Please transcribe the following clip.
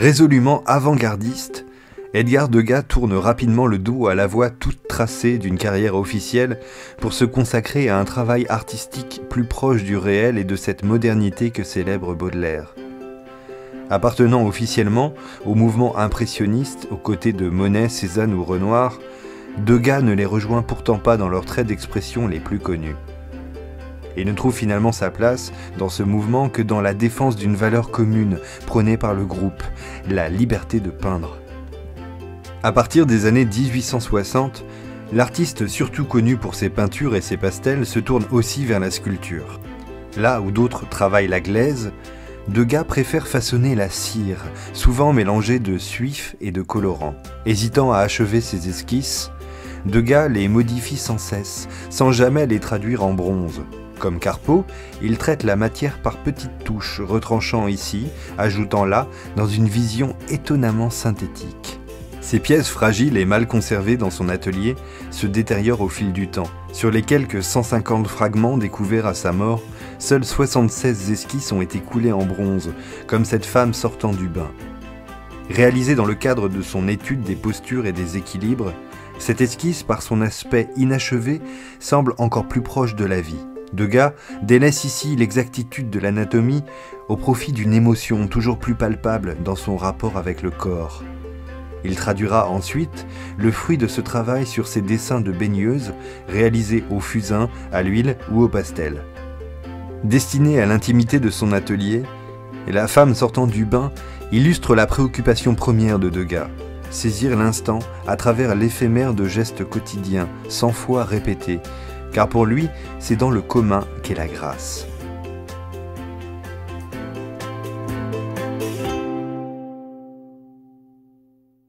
Résolument avant-gardiste, Edgar Degas tourne rapidement le dos à la voie toute tracée d'une carrière officielle pour se consacrer à un travail artistique plus proche du réel et de cette modernité que célèbre Baudelaire. Appartenant officiellement au mouvement impressionniste aux côtés de Monet, Cézanne ou Renoir, Degas ne les rejoint pourtant pas dans leurs traits d'expression les plus connus. Il ne trouve finalement sa place dans ce mouvement que dans la défense d'une valeur commune prônée par le groupe, la liberté de peindre. À partir des années 1860, l'artiste surtout connu pour ses peintures et ses pastels se tourne aussi vers la sculpture. Là où d'autres travaillent la glaise, Degas préfère façonner la cire, souvent mélangée de suif et de colorant. Hésitant à achever ses esquisses, Degas les modifie sans cesse, sans jamais les traduire en bronze. Comme Carpeaux, il traite la matière par petites touches, retranchant ici, ajoutant là, dans une vision étonnamment synthétique. Ces pièces fragiles et mal conservées dans son atelier se détériorent au fil du temps. Sur les quelques 150 fragments découverts à sa mort, seules 76 esquisses ont été coulées en bronze, comme cette femme sortant du bain. Réalisée dans le cadre de son étude des postures et des équilibres, cette esquisse, par son aspect inachevé, semble encore plus proche de la vie. Degas délaisse ici l'exactitude de l'anatomie au profit d'une émotion toujours plus palpable dans son rapport avec le corps. Il traduira ensuite le fruit de ce travail sur ses dessins de baigneuses réalisés au fusain, à l'huile ou au pastel. Destinée à l'intimité de son atelier, la femme sortant du bain illustre la préoccupation première de Degas, saisir l'instant à travers l'éphémère de gestes quotidiens, 100 fois répétés, car pour lui, c'est dans le commun qu'est la grâce.